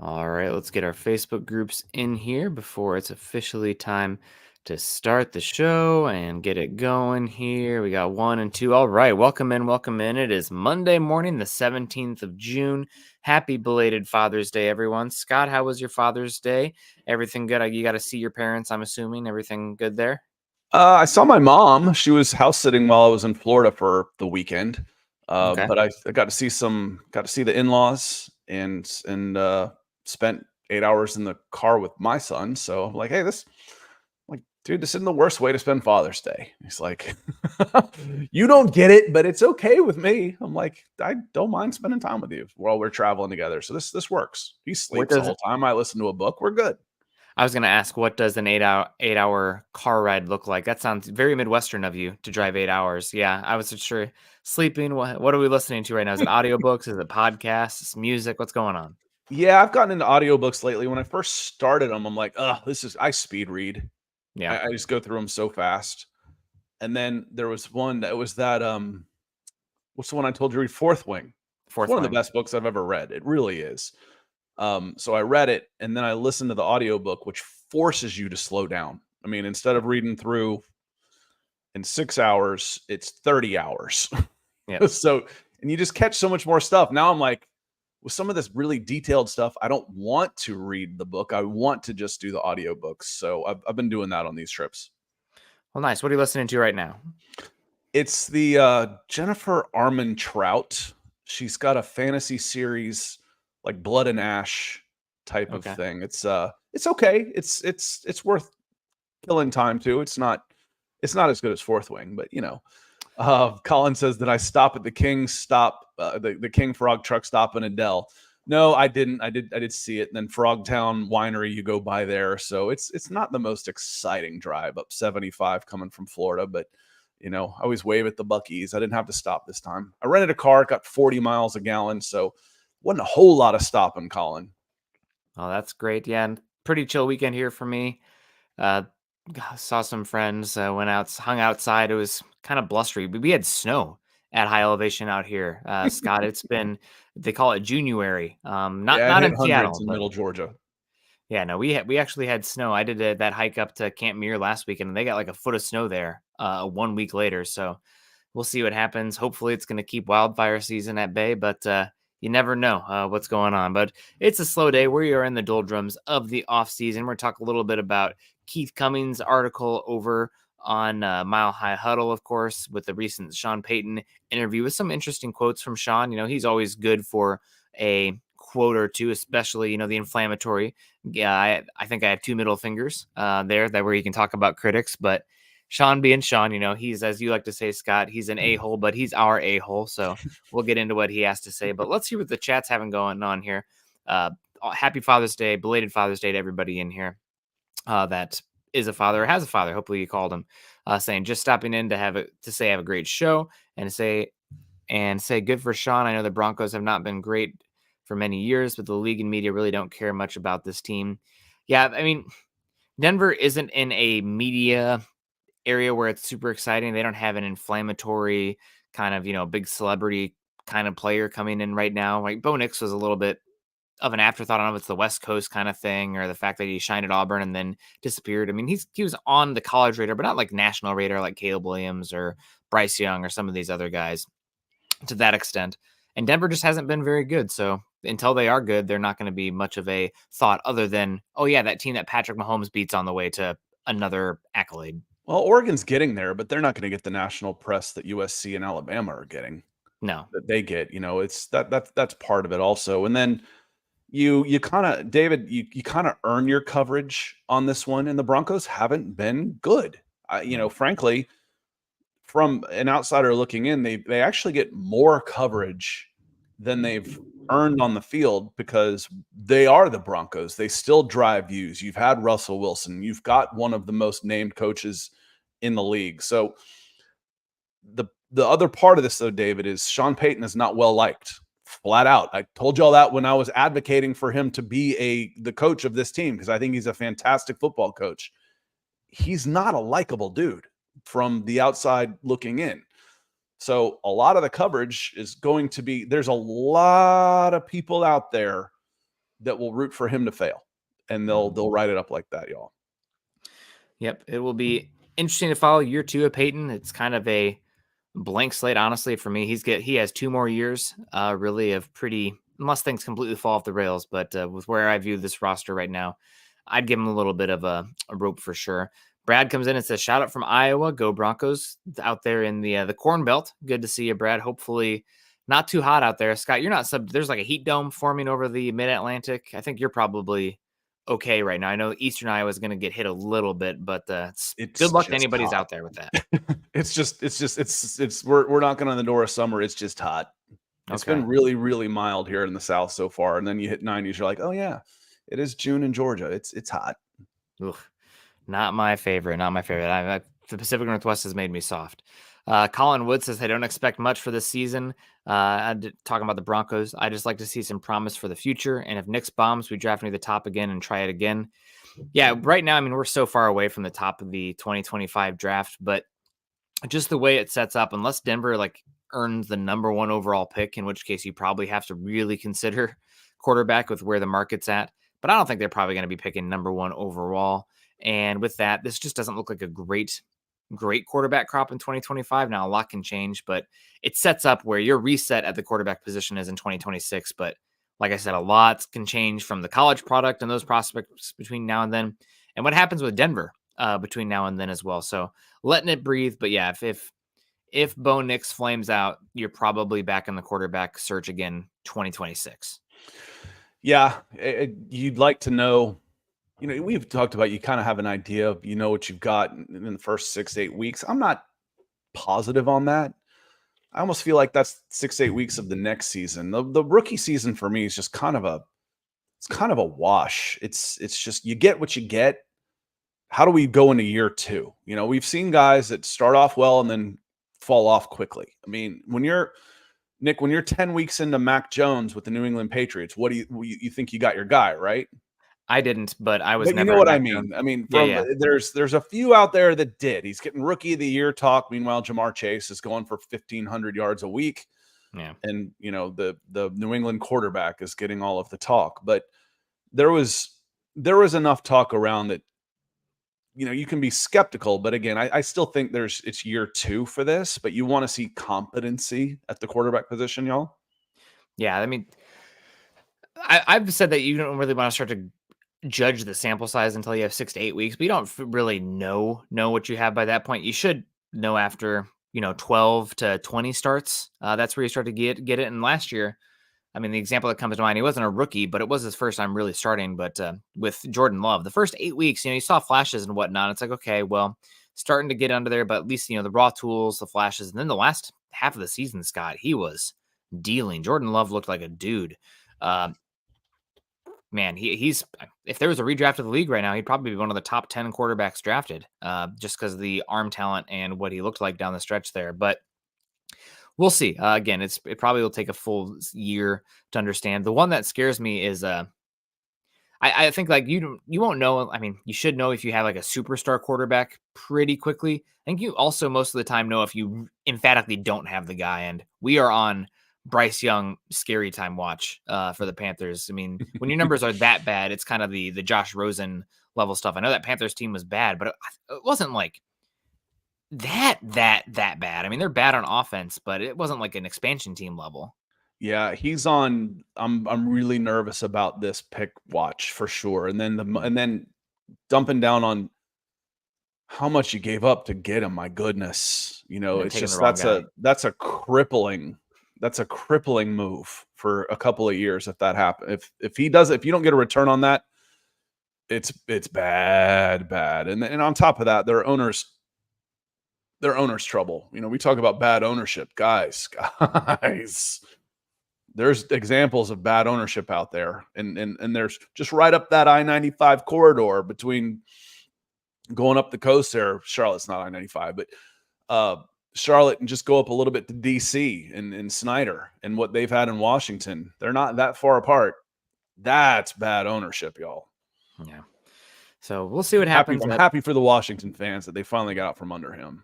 All right, let's get our Facebook groups in here before it's officially time to start the show and get it going here. We got 1 and 2. All right, welcome in, welcome in. It is Monday morning, the 17th of June. Happy belated Father's Day, everyone. Scott, how was your Father's Day? Everything good? You got to see your parents, I'm assuming. Everything good there? I saw my mom. She was house sitting while I was in Florida for the weekend. Okay. But I got to see the in-laws and spent 8 hours in the car with my son. So I'm like, hey, dude, this isn't the worst way to spend Father's Day. He's like, you don't get it, but it's okay with me. I'm like, I don't mind spending time with you while we're traveling together. So this works. He What sleeps the does whole time. I listen to a book. We're good. I was gonna ask, what does an eight hour car ride look like? That sounds very Midwestern of you to drive 8 hours. Yeah, I was just sure sleeping. What are we listening to right now? Is it audiobooks? Is it podcasts? Is it music? What's going on? Yeah, I've gotten into audiobooks lately. When I first started them, I'm like, oh, I speed read. Yeah, I just go through them so fast. And then there was one that was that what's the one I told you to read? Fourth Wing. It's fourth one of the wing. best books I've ever read. It really is. So I read it and then I listened to the audiobook, which forces you to slow down. I mean, instead of reading through in 6 hours, it's 30 hours. Yep. So, and you just catch so much more stuff. Now I'm like, with some of this really detailed stuff, I don't want to read the book. I want to just do the audiobooks. So I've been doing that on these trips. Well, nice. What are you listening to right now? It's the Jennifer Armen Trout. She's got a fantasy series like Blood and Ash type of Okay. thing. It's okay. It's worth killing time to. It's not as good as Fourth Wing, but Colin says that I stop at the King stop, the King Frog truck stop in Adele. No, I didn't. I did see it. And then Frogtown Winery, you go by there. So it's not the most exciting drive up 75 coming from Florida, but I always wave at the Buc-ee's. I didn't have to stop this time. I rented a car, it got 40 miles a gallon, so wasn't a whole lot of stopping, Colin. Oh, that's great. Yeah, and pretty chill weekend here for me. Uh, saw some friends. Went out, hung outside. It was kind of blustery, but we had snow at high elevation out here. Scott, it's been they call it January. Not Yeah, it not hit in hundreds Seattle, in but middle Georgia. yeah, no, we actually had snow. I did that hike up to Camp Muir last weekend, and they got like a foot of snow there 1 week later. So we'll see what happens. Hopefully, it's going to keep wildfire season at bay, but you never know what's going on. But it's a slow day. We are in the doldrums of the off season. We're talking a little bit about Keith Cummings' article over on Mile High Huddle, of course, with the recent Sean Payton interview with some interesting quotes from Sean. He's always good for a quote or two, especially the inflammatory. Yeah, I think I have two middle fingers there that where you can talk about critics, but Sean being Sean, he's, as you like to say, Scott, he's an a-hole, but he's our a-hole. So we'll get into what he has to say. But let's see what the chat's having going on here. Happy Father's Day, belated Father's Day to everybody in here that is a father or has a father. Hopefully you called him, saying just stopping in to say have a great show and say good for Sean. I know the Broncos have not been great for many years, but the league and media really don't care much about this team. Yeah, I mean, Denver isn't in a media area where it's super exciting. They don't have an inflammatory kind of, big celebrity kind of player coming in right now. Like Bo Nix was a little bit of an afterthought. I don't know if it's the West Coast kind of thing or the fact that he shined at Auburn and then disappeared. I mean, he was on the college radar, but not like national radar like Caleb Williams or Bryce Young or some of these other guys to that extent. And Denver just hasn't been very good. So until they are good, they're not going to be much of a thought other than, oh yeah, that team that Patrick Mahomes beats on the way to another accolade. Well, Oregon's getting there, but they're not going to get the national press that USC and Alabama are getting. No. That they get. It's that's part of it also. And then you kind of, David, you kind of earn your coverage on this one, and the Broncos haven't been good. Frankly, from an outsider looking in, they actually get more coverage than they've earned on the field because they are the Broncos. They still drive views. You've had Russell Wilson. You've got one of the most named coaches in the league. So the other part of this, though, David, is Sean Payton is not well liked. Flat out. I told you all that when I was advocating for him to be the coach of this team because I think he's a fantastic football coach. He's not a likable dude from the outside looking in. So a lot of the coverage is going to be, there's a lot of people out there that will root for him to fail, and they'll write it up like that, y'all. Yep, it will be interesting to follow year 2 of Peyton. It's kind of a blank slate, honestly, for me. He has 2 more years, really, of pretty, unless things completely fall off the rails. But with where I view this roster right now, I'd give him a little bit of a rope for sure. Brad comes in and says, "Shout out from Iowa, go Broncos!" Out there in the Corn Belt. Good to see you, Brad. Hopefully, not too hot out there. Scott, you're not there's like a heat dome forming over the Mid Atlantic. I think you're probably okay right now. I know Eastern Iowa is going to get hit a little bit, but It's good luck to just anybody's hot. out there with that. We're knocking on the door of summer. It's just hot. It's Okay. been really, really mild here in the South so far. And then you hit 90s. You're like, oh yeah, it is June in Georgia. It's hot. Ugh, not my favorite. Not my favorite. The Pacific Northwest has made me soft. Colin Wood says they don't expect much for this season. Talking about the Broncos, I just like to see some promise for the future. And if Nix bombs, we draft near the top again and try it again. Yeah, right now, I mean, we're so far away from the top of the 2025 draft, but just the way it sets up, unless Denver earns the number 1 overall pick, in which case you probably have to really consider quarterback with where the market's at. But I don't think they're probably going to be picking number 1 overall. And with that, this just doesn't look like a great quarterback crop in 2025. Now, a lot can change, but it sets up where your reset at the quarterback position is in 2026. But like I said, a lot can change from the college product and those prospects between now and then. And what happens with Denver between now and then as well. So letting it breathe. But yeah, if Bo Nix flames out, you're probably back in the quarterback search again 2026. Yeah, you'd like to know. We've talked about, you kind of have an idea of, what you've got in the first 6 to 8 weeks. I'm not positive on that. I almost feel like that's 6 to 8 weeks of the next season. The rookie season for me is just kind of a wash. It's just, you get what you get. How do we go into year 2? We've seen guys that start off well and then fall off quickly. I mean, when you're 10 weeks into Mac Jones with the New England Patriots, what do you think you got your guy, right? I didn't, but I was But you never know a what I Mac mean. Jones. I mean, Yeah. there's a few out there that did. He's getting rookie of the year talk. Meanwhile, Jamar Chase is going for 1,500 yards a week. Yeah. And the New England quarterback is getting all of the talk. But there was enough talk around that, you can be skeptical. But again, I still think it's year 2 for this, but you want to see competency at the quarterback position, y'all. Yeah. I mean, I've said that you don't really want to start to judge the sample size until you have 6 to 8 weeks, but you don't really know what you have by that point. You should know after 12 to 20 starts. That's where you start to get it. And last year, I mean, the example that comes to mind, he wasn't a rookie, but it was his first time really starting. But with Jordan Love, the first 8 weeks, you saw flashes and whatnot. It's like, okay, well, starting to get under there, but at least the raw tools, the flashes, and then the last half of the season, Scott, he was dealing. Jordan Love looked like a dude. Man, he's if there was a redraft of the league right now, he'd probably be one of the top 10 quarterbacks drafted, just because of the arm talent and what he looked like down the stretch there. But we'll see. Again, it probably will take a full year to understand. The one that scares me is I think you won't know. I mean, you should know if you have a superstar quarterback pretty quickly. I think you also most of the time know if you emphatically don't have the guy. And we are on Bryce Young scary time watch for the Panthers. I mean, when your numbers are that bad, it's kind of the Josh Rosen level stuff. I know that Panthers team was bad, but it wasn't like that bad. I mean, they're bad on offense, but it wasn't like an expansion team level. Yeah, he's on. I'm really nervous about this pick watch for sure. And then dumping down on how much you gave up to get him. My goodness, And it's taking the just wrong guy. that's a crippling move for a couple of years if that happens. If you don't get a return on that, it's bad. And on top of that, their owner's trouble. We talk about bad ownership, guys. There's examples of bad ownership out there, and there's just right up that I-95 corridor between going up the coast there. Charlotte's not I-95, but Charlotte, and just go up a little bit to DC and Snyder and what they've had in Washington. They're not that far apart. That's bad ownership, y'all. Yeah. So we'll see what happens. I'm happy for the Washington fans that they finally got out from under him.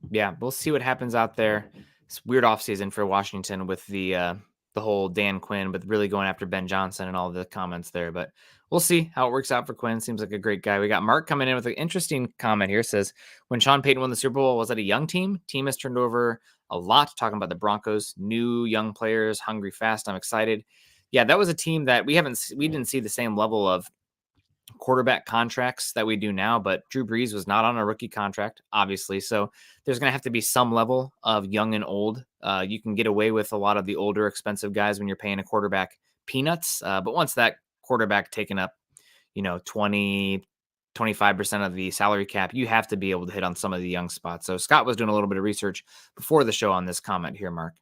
Yeah, we'll see what happens out there. It's weird offseason for Washington with the the whole Dan Quinn, but really going after Ben Johnson and all the comments there. But we'll see how it works out for Quinn. Seems like a great guy. We got Mark coming in with an interesting comment here. Says, when Sean Payton won the Super Bowl, was that a young team? Team has turned over a lot. Talking about the Broncos, new young players, hungry, fast. I'm excited. Yeah, that was a team that we didn't see the same level of quarterback contracts that we do now, but Drew Brees was not on a rookie contract, obviously. So there's going to have to be some level of young and old. You can get away with a lot of the older, expensive guys when you're paying a quarterback peanuts. But once that quarterback taken up, 25% of the salary cap, you have to be able to hit on some of the young spots. So Scott was doing a little bit of research before the show on this comment here, Mark.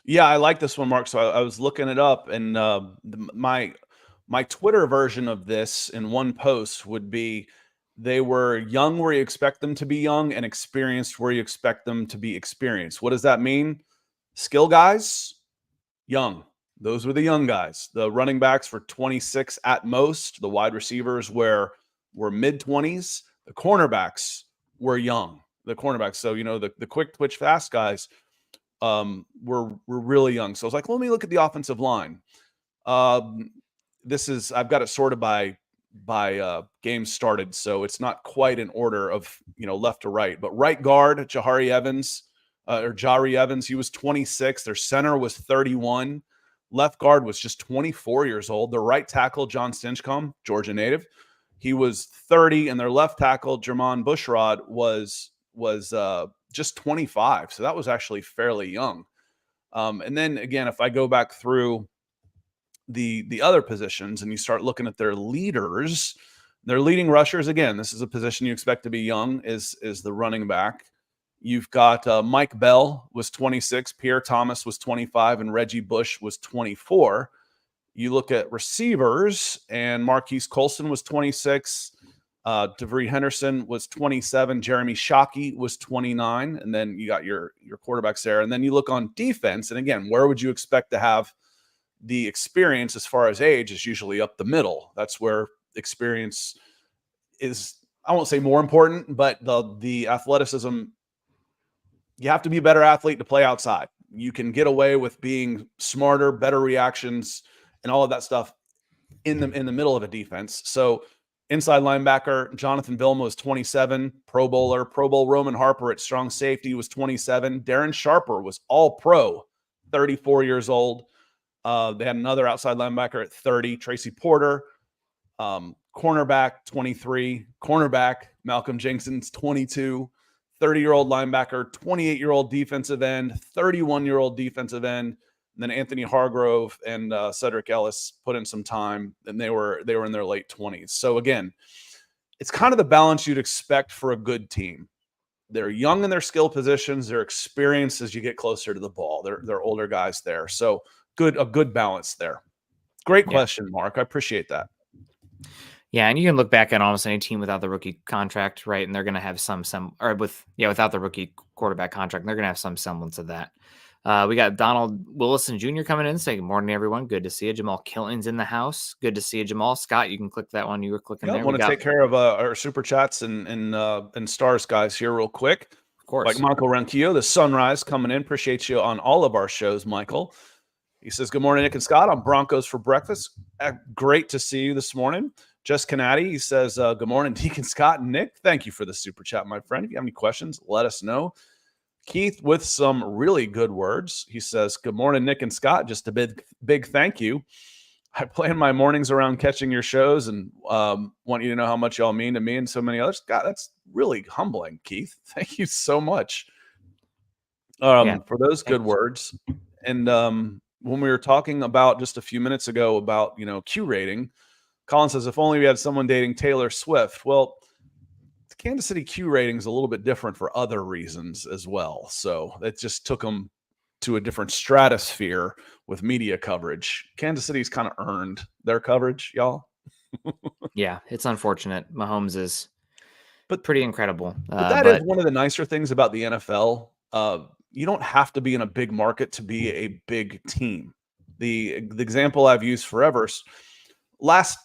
Yeah, I like this one, Mark. So I was looking it up, and my Twitter version of this in one post would be, they were young where you expect them to be young and experienced where you expect them to be experienced. What does that mean? Skill guys, young. Those were the young guys. The running backs were 26 at most. The wide receivers were mid-20s. The cornerbacks were young. The cornerbacks, so the quick twitch fast guys were really young. So I was like, let me look at the offensive line. I've got it sorted by games started, so it's not quite in order of left to right. But right guard Jari Evans, he was 26. Their center was 31. Left guard was just 24 years old. The right tackle John Stinchcomb, Georgia native, he was 30, and their left tackle Jermon Bushrod was just 25. So that was actually fairly young. And then again, if I go back through the other positions and you start looking at their leaders, their leading rushers, again, this is a position you expect to be young, is the running back. You've got Mike Bell was 26, Pierre Thomas was 25, and Reggie Bush was 24. You look at receivers, and Marquise Colson was 26. DeVree Henderson was 27. Jeremy Shockey was 29. And then you got your quarterbacks there. And then you look on defense. And again, where would you expect to have the experience as far as age? Is usually up the middle. That's where experience is, I won't say more important, but the athleticism, you have to be a better athlete to play outside. You can get away with being smarter, better reactions, and all of that stuff in the middle of a defense. So inside linebacker Jonathan Vilma was 27, Pro Bowler. Pro Bowl Roman Harper at strong safety was 27. Darren Sharper was all pro, 34 years old. They had another outside linebacker at 30, Tracy Porter. Cornerback, 23. Cornerback, Malcolm Jenkins, 22. 30-year-old linebacker, 28-year-old defensive end, 31-year-old defensive end. And then Anthony Hargrove and Cedric Ellis put in some time, and they were in their late 20s. So again, it's kind of the balance you'd expect for a good team. They're young in their skill positions. They're experienced as you get closer to the ball. They're older guys there. So a good balance there. Great question, Mark. I appreciate that. Yeah, and you can look back at almost any team without the rookie contract, right? And they're going to have without the rookie quarterback contract, they're going to have some semblance of that. We got Donald Willison Jr. coming in saying, good morning, everyone. Good to see you. Jamal Kilton's in the house. Good to see you, Jamal. Scott, you can click that one. You were clicking there. I want to take care of our super chats and stars guys here real quick. Of course. Like Michael Ranquillo, the Sunrise coming in. Appreciate you on all of our shows, Michael. He says, good morning, Nick and Scott. I'm Broncos for breakfast. Great to see you this morning. Just Kennedy, he says, good morning, Deacon Scott and Nick. Thank you for the super chat, my friend. If you have any questions, let us know. Keith with some really good words. He says, good morning, Nick and Scott. Just a big thank you. I plan my mornings around catching your shows and want you to know how much y'all mean to me and so many others. God, that's really humbling, Keith. Thank you so much for those good words. And when we were talking about just a few minutes ago about, Q rating, Colin says, if only we had someone dating Taylor Swift. Well, the Kansas City Q rating is a little bit different for other reasons as well. So it just took them to a different stratosphere with media coverage. Kansas City's kind of earned their coverage, y'all. Yeah, it's unfortunate. Mahomes is pretty incredible. But that is one of the nicer things about the NFL. You don't have to be in a big market to be a big team. The example I've used forever is last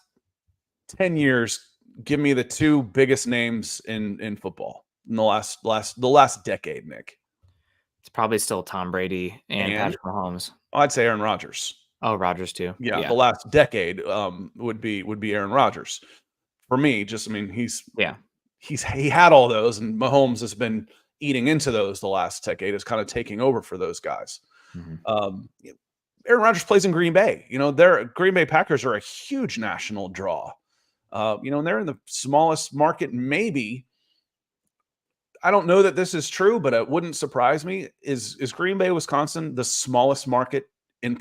10 years, give me the two biggest names in football in the last decade, Nick. It's probably still Tom Brady and Patrick Mahomes. I'd say Aaron Rodgers. Oh, Rodgers too. Yeah, the Yeah. last decade would be Aaron Rodgers. For me, Yeah. he had all those, and Mahomes has been eating into those the last decade, is kind of taking over for those guys. Mhm. Um, Aaron Rodgers plays in Green Bay. Their Green Bay Packers are a huge national draw. And they're in the smallest market, maybe. I don't know that this is true, but it wouldn't surprise me. Is Green Bay, Wisconsin, the smallest market in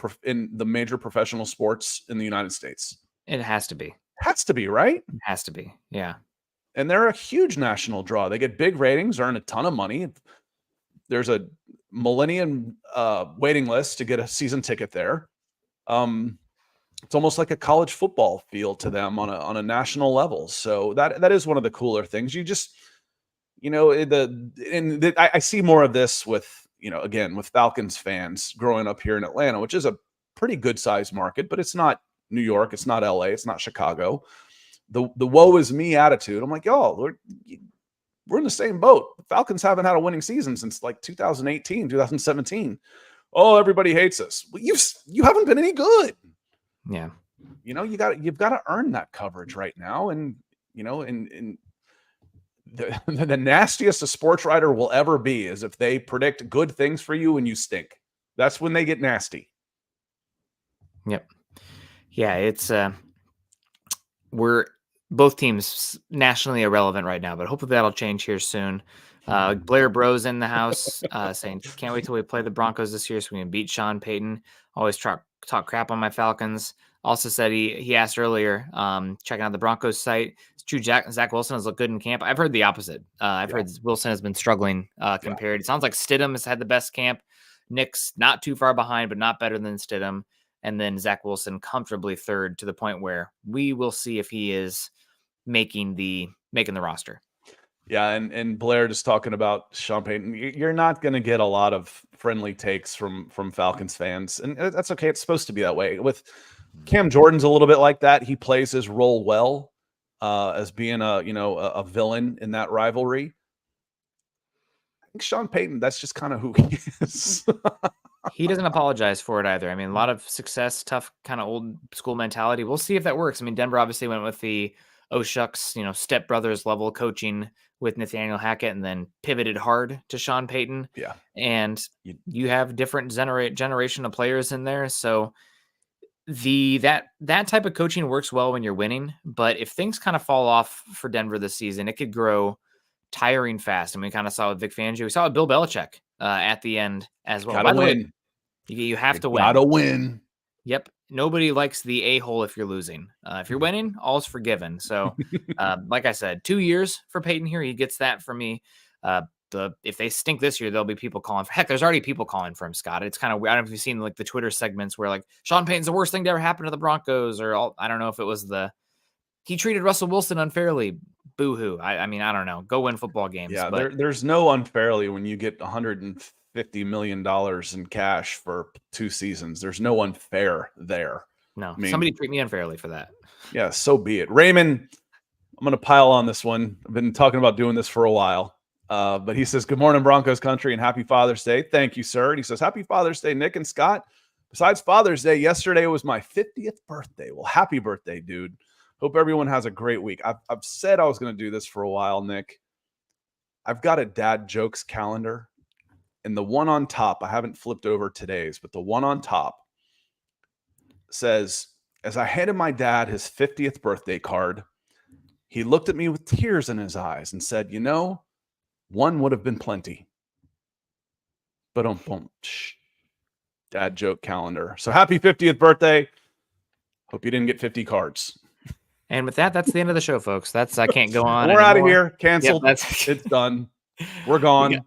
the major professional sports in the United States? It has to be. Has to be, right? It has to be. Yeah. And they're a huge national draw. They get big ratings, earn a ton of money. There's a millennium waiting list to get a season ticket there. It's almost like a college football feel to them on a national level. So that is one of the cooler things. You just, I see more of this with, again, with Falcons fans growing up here in Atlanta, which is a pretty good sized market, but it's not New York, it's not LA, it's not Chicago. The woe is me attitude. I'm like, y'all, we're in the same boat. The Falcons haven't had a winning season since like 2018, 2017. Oh, everybody hates us. Well, you haven't been any good. Yeah. You've got to earn that coverage right now. And, and the nastiest a sports writer will ever be is if they predict good things for you and you stink. That's when they get nasty. Yep. Yeah. It's, we're both teams nationally irrelevant right now, but hopefully that'll change here soon. Blair Bros in the house saying, can't wait till we play the Broncos this year so we can beat Sean Payton. Always talk crap on my Falcons. Also said he asked earlier, checking out the Broncos site. It's true Zach Wilson has looked good in camp. I've heard the opposite. I've heard Wilson has been struggling compared. It sounds like Stidham has had the best camp. Nick's not too far behind, but not better than Stidham. And then Zach Wilson comfortably third, to the point where we will see if he is making the roster. Yeah, and Blair just talking about Sean Payton. You're not going to get a lot of friendly takes from Falcons fans, and that's okay. It's supposed to be that way. With Cam Jordan's a little bit like that. He plays his role well, as being a villain in that rivalry. I think Sean Payton, that's just kind of who he is. He doesn't apologize for it either. I mean, a lot of success, tough kind of old school mentality. We'll see if that works. I mean, Denver obviously went with the oh shucks, Step Brothers level coaching with Nathaniel Hackett, and then pivoted hard to Sean Payton. Yeah. And you have different generation of players in there. So that type of coaching works well when you're winning. But if things kind of fall off for Denver this season, it could grow tiring fast. And we kind of saw with Vic Fangio. We saw with Bill Belichick at the end as well. Gotta win. You have to win. Gotta win. Yep. Nobody likes the a-hole if you're losing. If you're winning, all's forgiven. So, like I said, 2 years for Peyton here. He gets that from me. If they stink this year, there'll be people calling for. Heck, there's already people calling for him, Scott. It's kind of weird. I don't know if you've seen like the Twitter segments where like Sean Payton's the worst thing to ever happen to the Broncos, or I don't know if it was he treated Russell Wilson unfairly. Boo-hoo. I mean, I don't know. Go win football games. Yeah, but there's no unfairly when you get $150 million in cash for 2 seasons. There's no unfair there. No, somebody treat me unfairly for that. Yeah, so be it. Raymond, I'm going to pile on this one. I've been talking about doing this for a while. But he says, good morning, Broncos country, and happy Father's Day. Thank you, sir. And he says, happy Father's Day, Nick and Scott. Besides Father's Day, yesterday was my 50th birthday. Well, happy birthday, dude. Hope everyone has a great week. I've said I was going to do this for a while, Nick. I've got a dad jokes calendar, and the one on top, I haven't flipped over today's, but the one on top says, as I handed my dad his 50th birthday card, he looked at me with tears in his eyes and said, one would have been plenty. But dad joke calendar. So happy 50th birthday. Hope you didn't get 50 cards. And with that, that's the end of the show, folks. I can't go on. We're out of here. Canceled. Yep, it's done. We're gone.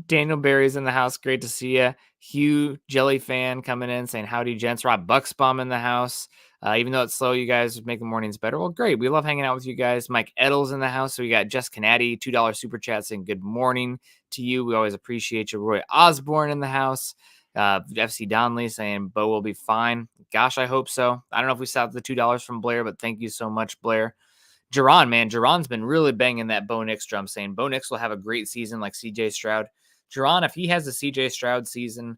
Daniel Barry's in the house. Great to see you. Hugh Jelly fan coming in saying, howdy, gents. Rob Bucksbaum in the house. Even though it's slow, you guys make the mornings better. Well, great. We love hanging out with you guys. Mike Eddles in the house. So we got Jess Kennedy, $2 super chat saying good morning to you. We always appreciate you. Roy Osborne in the house. FC Donley saying Bo will be fine. Gosh, I hope so. I don't know if we saw the $2 from Blair, but thank you so much, Blair. Jerron's been really banging that Bo Nix drum, saying Bo Nix will have a great season like CJ Stroud. Jerron, if he has a CJ Stroud season,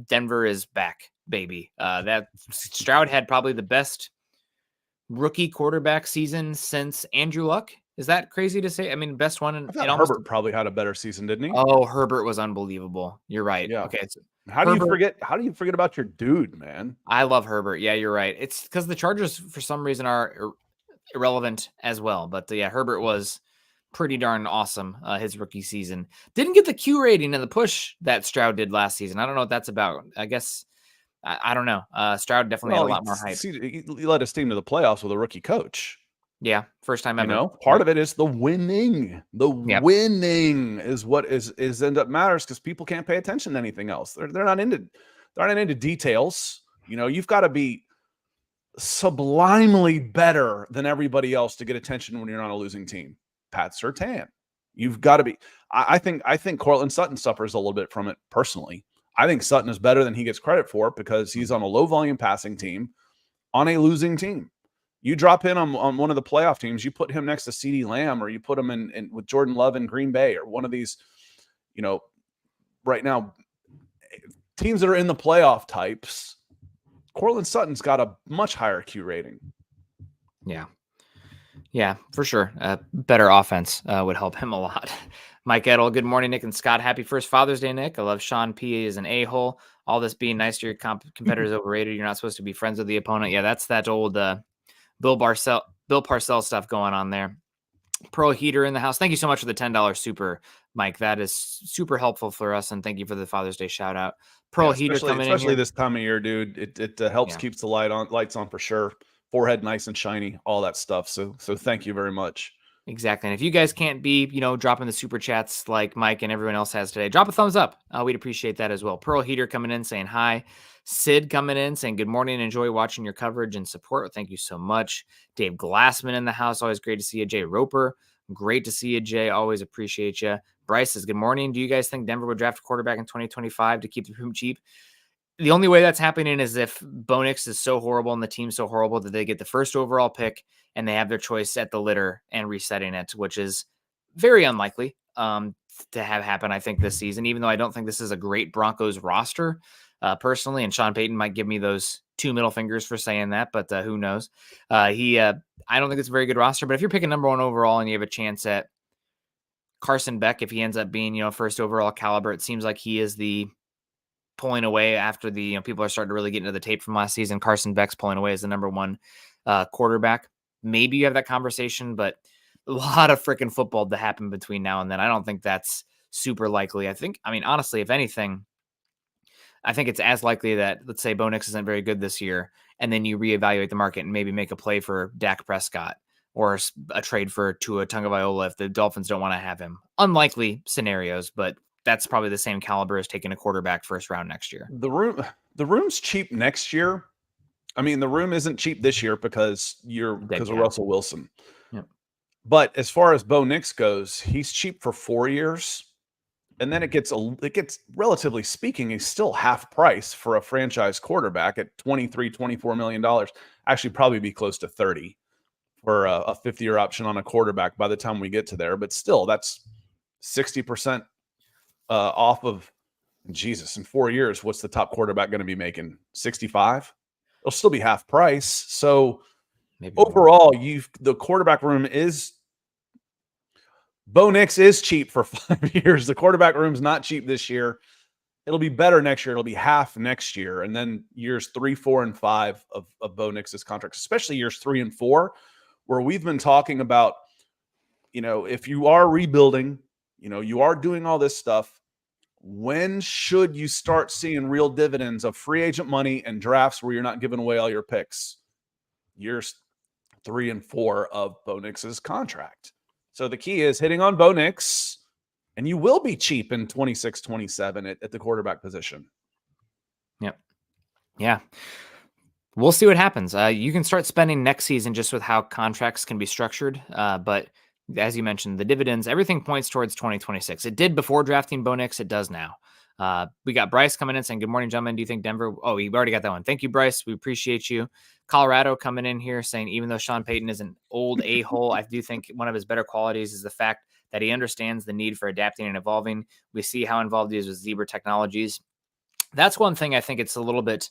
Denver is back, baby. That Stroud had probably the best rookie quarterback season since Andrew Luck. Is that crazy to say? I mean, best one I in thought almost. Herbert probably had a better season, didn't he? Oh, Herbert was unbelievable. You're right. Yeah. Okay, so How do you Herbert. forget? How do you forget about your dude, man? I love Herbert. Yeah, you're right. It's because the Chargers, for some reason, are irrelevant as well. But yeah, Herbert was pretty darn awesome his rookie season. Didn't get the Q rating and the push that Stroud did last season. I don't know what that's about. I guess I don't know. Stroud definitely had a Well, lot more hype. he led his team to the playoffs with a rookie coach. Yeah, first time ever. Part of it is the winning. The Yep. winning is what is end up matters because people can't pay attention to anything else. They're not into details. You've got to be sublimely better than everybody else to get attention when you're on a losing team. Pat Surtain. You've got to be. I think Cortland Sutton suffers a little bit from it personally. I think Sutton is better than he gets credit for because he's on a low volume passing team on a losing team. You drop in on one of the playoff teams, you put him next to CeeDee Lamb, or you put him in with Jordan Love in Green Bay, or one of these, right now, teams that are in the playoff types. Cortland Sutton's got a much higher Q rating. Yeah, for sure. Better offense would help him a lot. Mike Edel, good morning, Nick and Scott. Happy first Father's Day, Nick. I love Sean P. is an a-hole. All this being nice to your competitors overrated. You're not supposed to be friends with the opponent. Yeah, that's that old Bill Parcells stuff going on there. Pearl Heater in the house. Thank you so much for the $10 super, Mike. That is super helpful for us, and thank you for the Father's Day shout out. Pearl Heater coming in here. Especially this time of year, dude. It helps keeps the lights on for sure. Forehead nice and shiny, all that stuff. So thank you very much. Exactly. And if you guys can't be, dropping the super chats like Mike and everyone else has today, drop a thumbs up. We'd appreciate that as well. Pearl Heater coming in saying hi. Sid coming in saying good morning. Enjoy watching your coverage and support. Thank you so much. Dave Glassman in the house. Always great to see you. Jay Roper. Great to see you, Jay. Always appreciate you. Bryce says good morning. Do you guys think Denver would draft a quarterback in 2025 to keep the room cheap? The only way that's happening is if Bo Nix is so horrible and the team's so horrible that they get the first overall pick and they have their choice at the litter and resetting it, which is very unlikely to have happen, I think, this season, even though I don't think this is a great Broncos roster personally. And Sean Payton might give me those 2 middle fingers for saying that, but who knows? I don't think it's a very good roster, but if you're picking number 1 overall and you have a chance at Carson Beck, if he ends up being, first overall caliber, it seems like he is the pulling away after the people are starting to really get into the tape from last season. Carson Beck's pulling away as the number 1 quarterback. Maybe you have that conversation, but a lot of freaking football to happen between now and then. I don't think that's super likely. Honestly, if anything, I think it's as likely that, let's say, Bo Nix isn't very good this year, and then you reevaluate the market and maybe make a play for Dak Prescott or a trade for Tua Tagovailoa if the Dolphins don't want to have him. Unlikely scenarios, but that's probably the same caliber as taking a quarterback first round next year. The room's cheap next year. I mean, the room isn't cheap this year because of Russell Wilson. Yep. But as far as Bo Nix goes, he's cheap for 4 years. And then it gets relatively speaking, he's still half price for a franchise quarterback at $23-24 million. Actually, probably be close to 30 for a 5th-year option on a quarterback by the time we get to there. But still, that's 60% off of Jesus. In 4 years, what's the top quarterback going to be making? 65? It'll still be half price. So maybe overall, the quarterback room is Bo Nix is cheap for 5 years. The quarterback room's not cheap this year. It'll be better next year. It'll be half next year. And then years 3, 4, and 5 of Bo Nix's contract, especially years 3 and 4, where we've been talking about, if you are rebuilding, you are doing all this stuff, when should you start seeing real dividends of free agent money and drafts where you're not giving away all your picks? Years 3 and 4 of Bo Nix's contract. So the key is hitting on Bo Nix, and you will be cheap in 26, 27 at the quarterback position. Yep. Yeah. We'll see what happens. You can start spending next season just with how contracts can be structured. But as you mentioned, the dividends, everything points towards 2026. It did before drafting Bo Nix. It does now. We got Bryce coming in saying, good morning, gentlemen. Do you think Denver? Oh, we already got that one. Thank you, Bryce. We appreciate you. Colorado coming in here saying, even though Sean Payton is an old a-hole, I do think one of his better qualities is the fact that he understands the need for adapting and evolving. We see how involved he is with Zebra Technologies. that's one thing I think it's a little bit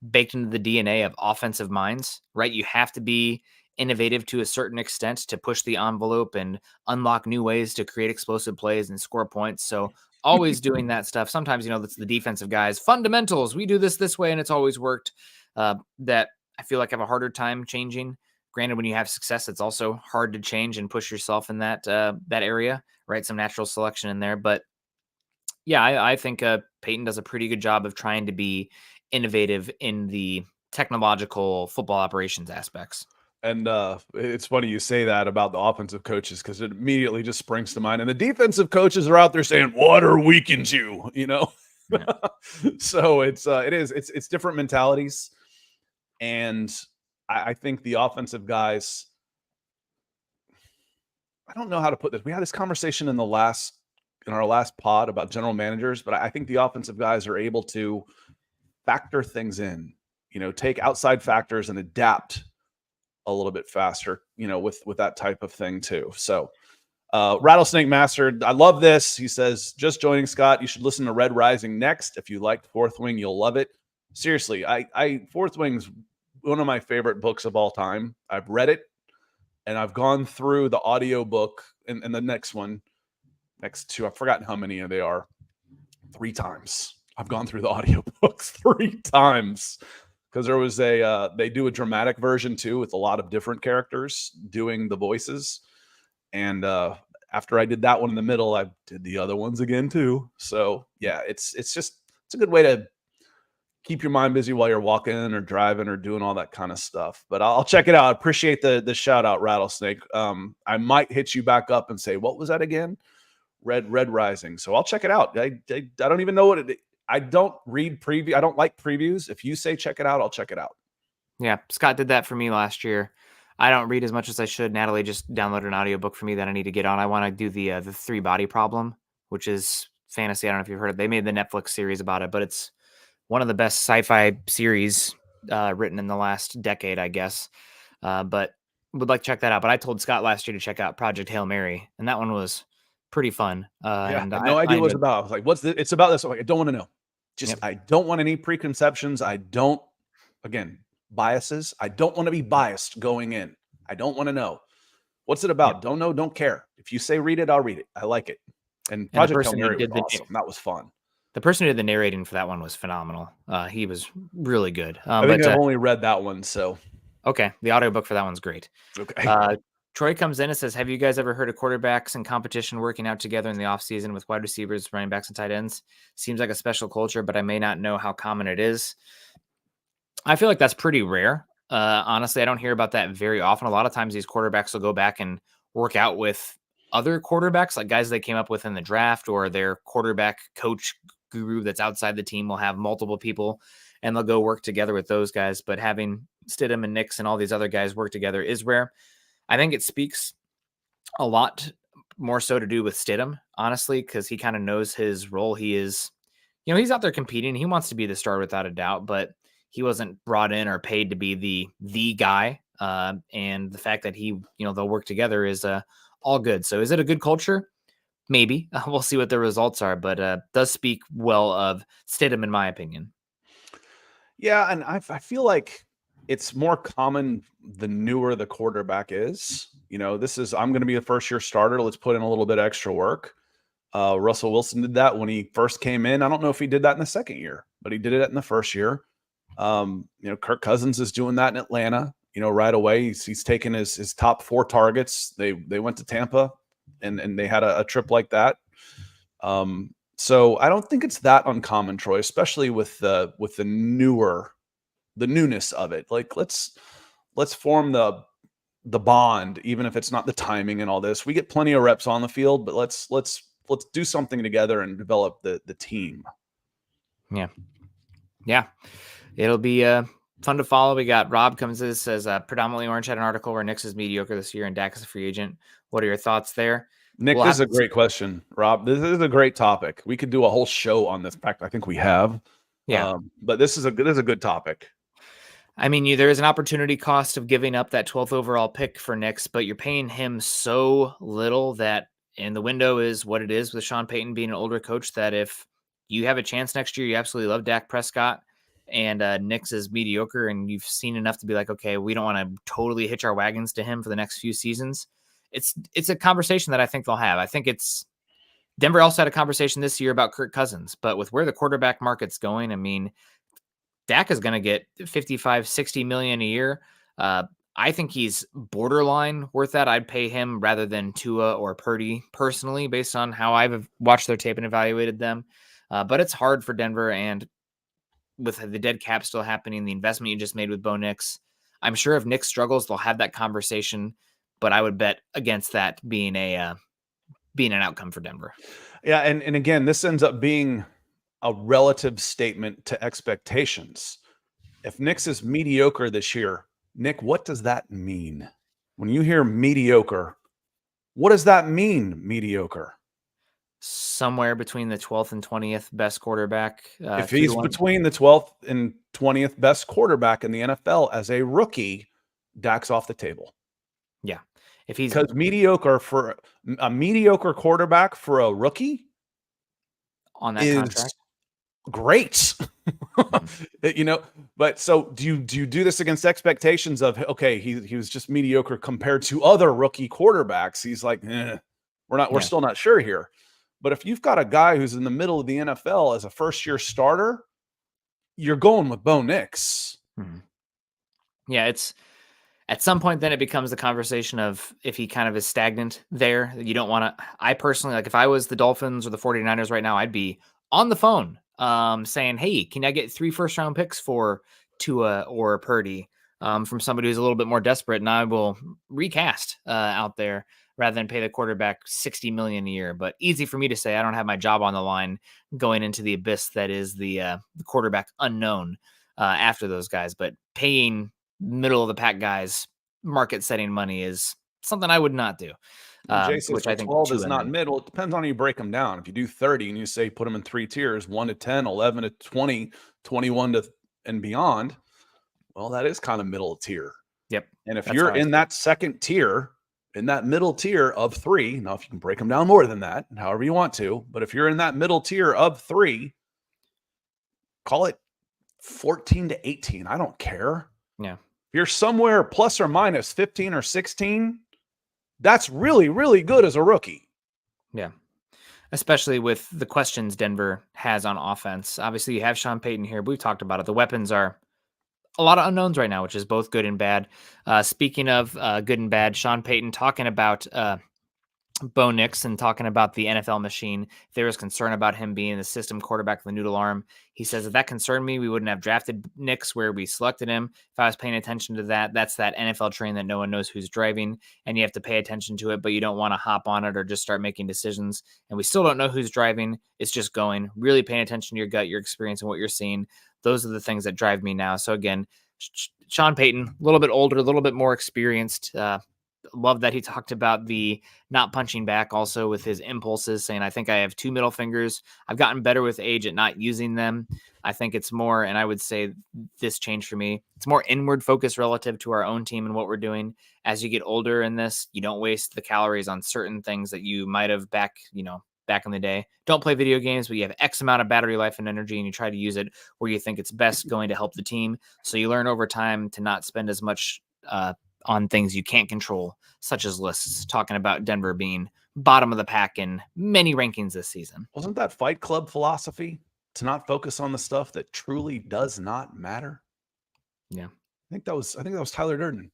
baked into the DNA of offensive minds, right? You have to be innovative to a certain extent to push the envelope and unlock new ways to create explosive plays and score points. So always doing that stuff. Sometimes, that's the defensive guys, fundamentals. We do this way, and it's always worked. That I feel like I have a harder time changing. Granted, when you have success, it's also hard to change and push yourself in that area, right? Some natural selection in there, but yeah, I think Peyton does a pretty good job of trying to be innovative in the technological football operations aspects. And it's funny you say that about the offensive coaches because it immediately just springs to mind. And the defensive coaches are out there saying, "Water weakens you," Yeah. So it's different mentalities, and I think the offensive guys. I don't know how to put this. We had this conversation in our last pod about general managers, but I think the offensive guys are able to factor things in, take outside factors and adapt a little bit faster, with that type of thing too. So Rattlesnake Master, I love this. He says, just joining Scott, you should listen to Red Rising next. If you liked Fourth Wing, you'll love it. Seriously, Fourth Wing's one of my favorite books of all time. I've read it and I've gone through the audio book and the next two, I've forgotten how many they are, 3 times. I've gone through the audio books 3 times because there was they do a dramatic version too with a lot of different characters doing the voices. And after I did that one in the middle, I did the other ones again too. So yeah, it's a good way to keep your mind busy while you're walking or driving or doing all that kind of stuff. But I'll check it out. I appreciate the shout out, Rattlesnake. I might hit you back up and say, what was that again? Red Rising. So I'll check it out. I don't even know what it. I don't read preview. I don't like previews. If you say check it out, I'll check it out. Yeah, Scott did that for me last year. I don't read as much as I should. Natalie just downloaded an audiobook for me that I need to get on. I want to do the 3 Body Problem, which is fantasy. I don't know if you've heard it. They made the Netflix series about it, but it's one of the best sci-fi series written in the last decade, I guess. But would like to check that out. But I told Scott last year to check out Project Hail Mary, and that one was pretty fun. Yeah, And I had no idea what it was about. I was like, what's this? It's about this. I'm like, I don't want to know. Just, I don't want any preconceptions. I don't, again, biases. I don't want to be biased going in. I don't want to know. What's it about? Yep. Don't know, don't care. If you say read it, I'll read it. I like it. And Project Hail Mary was awesome. That was fun. The person who did the narrating for that one was phenomenal. He was really good. I think I've only read that one, so. Okay, the audiobook for that one's great. Okay. Troy comes in and says, have you guys ever heard of quarterbacks and competition working out together in the offseason with wide receivers, running backs, and tight ends? Seems like a special culture, but I may not know how common it is. I feel like that's pretty rare. Honestly, I don't hear about that very often. A lot of times these quarterbacks will go back and work out with other quarterbacks, like guys they came up with in the draft, or their quarterback coach guru that's outside the team will have multiple people and they'll go work together with those guys. But having Stidham and Nix and all these other guys work together is rare. I think it speaks a lot more so to do with Stidham, honestly, because he kind of knows his role. He is, he's out there competing. He wants to be the star without a doubt, but he wasn't brought in or paid to be the guy. And the fact that they'll work together is all good. So is it a good culture? Maybe. We'll see what the results are, but does speak well of Stidham, in my opinion. Yeah, and I feel like it's more common the newer the quarterback is. This is, I'm going to be a first-year starter. Let's put in a little bit of extra work. Russell Wilson did that when he first came in. I don't know if he did that in the second year, but he did it in the first year. Kirk Cousins is doing that in Atlanta, right away. He's taken his top 4 targets. They went to Tampa and they had a trip like that. So I don't think it's that uncommon, Troy, especially with the newness of it. Like let's form the bond, even if it's not the timing and all this. We get plenty of reps on the field, but let's do something together and develop the team. Yeah. It'll be fun to follow. We got Rob comes in, says predominantly Orange had an article where Nix is mediocre this year and Dak is a free agent. What are your thoughts there? Nick, this is a great question, Rob. This is a great topic. We could do a whole show on this. In fact, I think we have. Yeah. But this is a good topic. I mean, there is an opportunity cost of giving up that 12th overall pick for Nix, but you're paying him so little that, and the window is what it is with Sean Payton being an older coach, that if you have a chance next year. You absolutely love Dak Prescott, and Nix is mediocre, and you've seen enough to be like, okay, we don't want to totally hitch our wagons to him for the next few seasons. It's a conversation that I think they'll have. I think it's Denver also had a conversation this year about Kirk Cousins, but with where the quarterback market's going, I mean, Dak is going to get 55, 60 million a year. I think he's borderline worth that. I'd pay him rather than Tua or Purdy personally, based on how I've watched their tape and evaluated them. But it's hard for Denver, and with the dead cap still happening, the investment you just made with Bo Nix, I'm sure if Nix struggles, they'll have that conversation. But I would bet against that being an outcome for Denver. Yeah, and again, this ends up being a relative statement to expectations. If Nix is mediocre this year, Nick, what does that mean? When you hear mediocre, what does that mean, mediocre? Somewhere between the 12th and 20th best quarterback. If he's between the 12th and 20th best quarterback in the NFL as a rookie, Dak's off the table. Yeah. If he's because mediocre for a mediocre quarterback for a rookie on that is contract, great. But so do you do this against expectations of, okay, he was just mediocre compared to other rookie quarterbacks? He's like, we're still not sure here. But if you've got a guy who's in the middle of the NFL as a first-year starter, you're going with Bo Nix. Mm-hmm. Yeah, it's at some point then it becomes the conversation of if he kind of is stagnant there. You don't want to. I personally, like, if I was the Dolphins or the 49ers right now, I'd be on the phone saying, hey, can I get 3 first-round picks for Tua or Purdy from somebody who's a little bit more desperate, and I will recast out there rather than pay the quarterback $60 million a year. But easy for me to say. I don't have my job on the line going into the abyss that is the quarterback unknown after those guys. But paying middle of the pack guys market setting money is something I would not do. Which I think 12 is not middle. It depends on how you break them down. If you do 30 and you say put them in 3 tiers, 1 to 10, 11 to 20, 21 to and beyond, well, that is kind of middle tier. Yep. And if you're in that second tier, in that middle tier of 3, now if you can break them down more than that, however you want to, but if you're in that middle tier of 3, call it 14 to 18. I don't care. Yeah. If you're somewhere plus or minus 15 or 16, that's really, really good as a rookie. Yeah. Especially with the questions Denver has on offense. Obviously, you have Sean Payton here. We've talked about it. The weapons are a lot of unknowns right now, which is both good and bad. Speaking of good and bad, Sean Payton talking about Bo Nix and talking about the NFL machine. There was concern about him being the system quarterback of the noodle arm. He says if that concerned me, we wouldn't have drafted Nix where we selected him. If I was paying attention to that, that's that NFL train that no one knows who's driving, and you have to pay attention to it, but you don't want to hop on it or just start making decisions. And we still don't know who's driving. It's just going, really paying attention to your gut, your experience, and what you're seeing. Those are the things that drive me now. So again, Sean Payton, a little bit older, a little bit more experienced. Love that he talked about the not punching back also with his impulses, saying, I think I have 2 middle fingers. I've gotten better with age at not using them. I think it's more, and I would say this changed for me, it's more inward focus relative to our own team and what we're doing. As you get older in this, you don't waste the calories on certain things that you might have back in the day. Don't play video games, but you have X amount of battery life and energy, and you try to use it where you think it's best going to help the team. So you learn over time to not spend as much on things you can't control, such as lists, talking about Denver being bottom of the pack in many rankings this season. Wasn't that Fight Club philosophy to not focus on the stuff that truly does not matter? Yeah. I think that was Tyler Durden.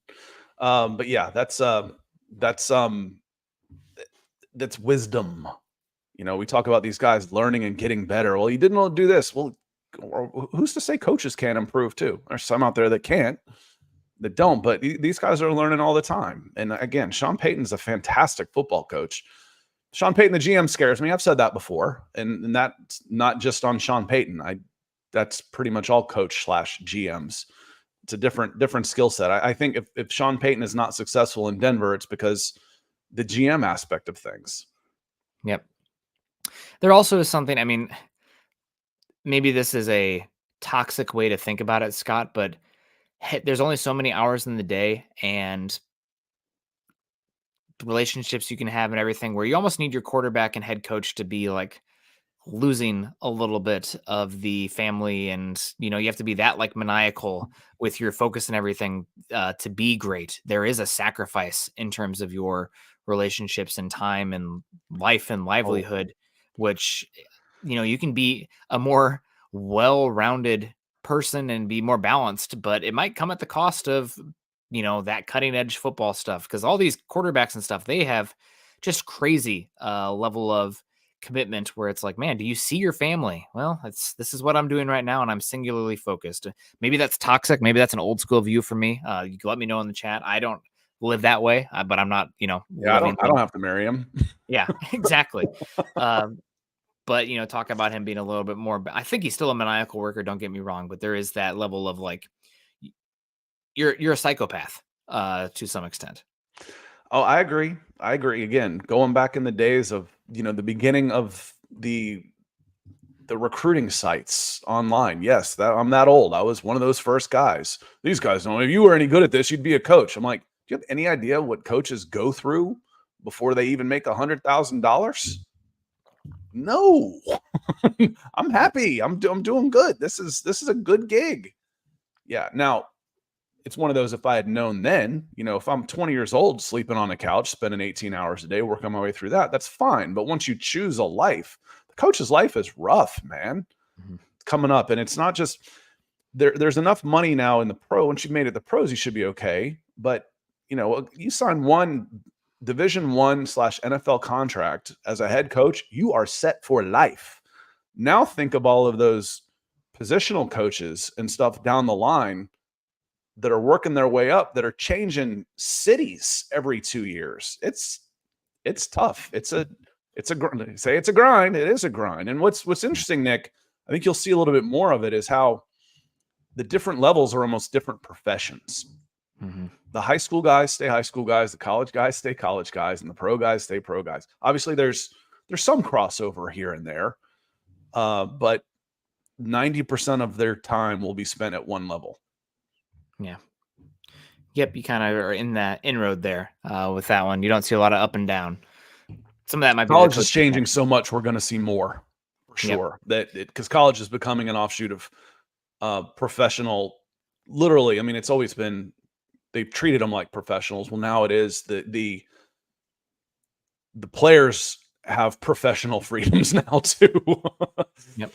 But yeah, that's wisdom. We talk about these guys learning and getting better. Well, you didn't do this. Well, who's to say coaches can't improve too? There's some out there that can't. That don't, but these guys are learning all the time. And again, Sean Payton's a fantastic football coach. Sean Payton, the GM, scares me. I've said that before, and that's not just on Sean Payton. That's pretty much all coach / GMs. It's a different skill set. I think if Sean Payton is not successful in Denver, it's because the GM aspect of things. Yep. There also is something, I mean, maybe this is a toxic way to think about it, Scott, but there's only so many hours in the day and relationships you can have and everything where you almost need your quarterback and head coach to be like losing a little bit of the family, and you have to be that like maniacal with your focus and everything to be great. There is a sacrifice in terms of your relationships and time and life and Oh, livelihood, which you can be a more well-rounded person and be more balanced, but it might come at the cost of that cutting edge football stuff, because all these quarterbacks and stuff, they have just crazy level of commitment where it's like, man, do you see your family? Well, this is what I'm doing right now, and I'm singularly focused. Maybe that's toxic. Maybe that's an old school view for me. You can let me know in the chat. I don't live that way, but I'm not, yeah, living. I don't have to marry him. Yeah, exactly. But talk about him being a little bit more. I think he's still a maniacal worker. Don't get me wrong, but there is that level of like, you're a psychopath to some extent. Oh, I agree. I agree. Again, going back in the days of, the beginning of the recruiting sites online. Yes, I'm that old. I was one of those first guys. These guys don't. If you were any good at this, you'd be a coach. I'm like, do you have any idea what coaches go through before they even make $100,000? No. I'm happy. I'm doing good. This is a good gig. Yeah. Now, it's one of those, if I had known then, if I'm 20 years old, sleeping on a couch, spending 18 hours a day, working my way through that's fine. But once you choose a life, the coach's life is rough, man. Mm-hmm. Coming up. And it's not just there's enough money now in the pro. Once you've made it the pros, you should be okay. But you sign one Division 1/NFL contract as a head coach, you are set for life. Now think of all of those positional coaches and stuff down the line that are working their way up, that are changing cities every 2 years. It's tough. It's a say it's a grind. It is a grind. And what's interesting, Nick, I think you'll see a little bit more of it, is how the different levels are almost different professions. Mm-hmm. The high school guys stay high school guys, the college guys stay college guys, and the pro guys stay pro guys. Obviously, there's some crossover here and there, but 90% of their time will be spent at one level. Yeah. Yep, you kind of are in that inroad there with that one. You don't see a lot of up and down. Some of that might be college is changing so much. We're going to see more for sure. Yep. Because college is becoming an offshoot of professional. Literally, I mean, it's always been, they've treated them like professionals. Well, now it is the players have professional freedoms now too. Yep.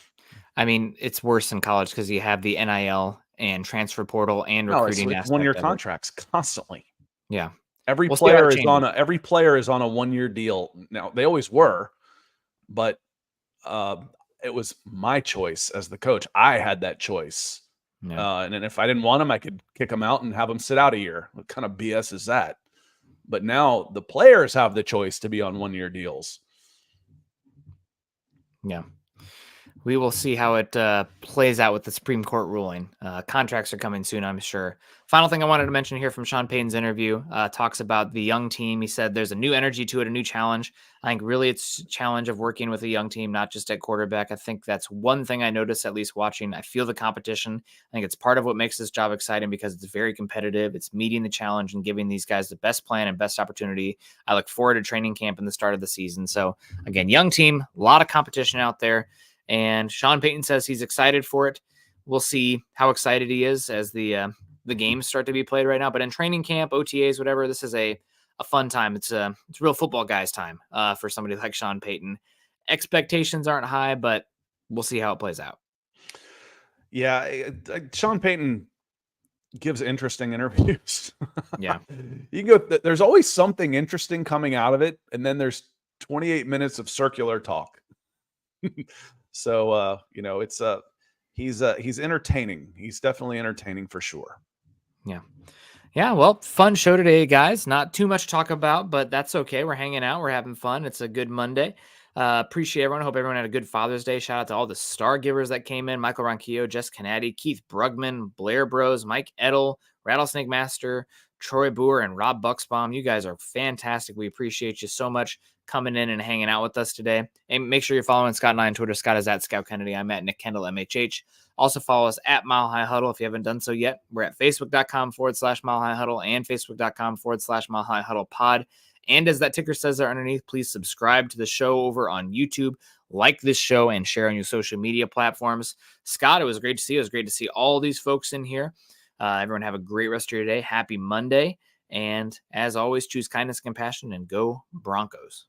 I mean, it's worse in college because you have the NIL and transfer portal and recruiting it's aspect. 1-year contracts constantly. Yeah. Every player is on a 1-year deal. Now, they always were, but it was my choice as the coach. I had that choice. Yeah. And then if I didn't want him, I could kick him out and have him sit out a year. What kind of BS is that? But now the players have the choice to be on 1-year deals. Yeah. We will see how it plays out with the Supreme Court ruling. Contracts are coming soon, I'm sure. Final thing I wanted to mention here from Sean Payton's interview talks about the young team. He said there's a new energy to it, a new challenge. I think really it's a challenge of working with a young team, not just at quarterback. I think that's one thing I noticed, at least watching. I feel the competition. I think it's part of what makes this job exciting because it's very competitive. It's meeting the challenge and giving these guys the best plan and best opportunity. I look forward to training camp in the start of the season. So again, young team, a lot of competition out there. And Sean Payton says he's excited for it. We'll see how excited he is as the games start to be played right now. But in training camp, OTAs, whatever, this is a fun time. It's real football guys time for somebody like Sean Payton. Expectations aren't high, but we'll see how it plays out. Yeah, Sean Payton gives interesting interviews. Yeah, you can go. There's always something interesting coming out of it, and then there's 28 minutes of circular talk. So, it's he's entertaining. He's definitely entertaining for sure. Yeah. Yeah. Well, fun show today, guys. Not too much to talk about, but that's okay. We're hanging out. We're having fun. It's a good Monday. Appreciate everyone. Hope everyone had a good Father's Day. Shout out to all the star givers that came in. Michael Ronquillo, Jess Kennedy, Keith Brugman, Blair Bros, Mike Edel, Rattlesnake Master, Troy Boer, and Rob Bucksbaum. You guys are fantastic. We appreciate you so much coming in and hanging out with us today. And make sure you're following Scott and I on Twitter. Scott is at Scout Kennedy. I'm at Nick Kendell, MHH. Also follow us at Mile High Huddle if you haven't done so yet. We're at facebook.com/Mile High Huddle and facebook.com/Mile High Huddle pod. And as that ticker says there underneath, please subscribe to the show over on YouTube, like this show, and share on your social media platforms. Scott, it was great to see you. It was great to see all these folks in here. Everyone have a great rest of your day. Happy Monday. And as always, choose kindness, compassion, and go Broncos.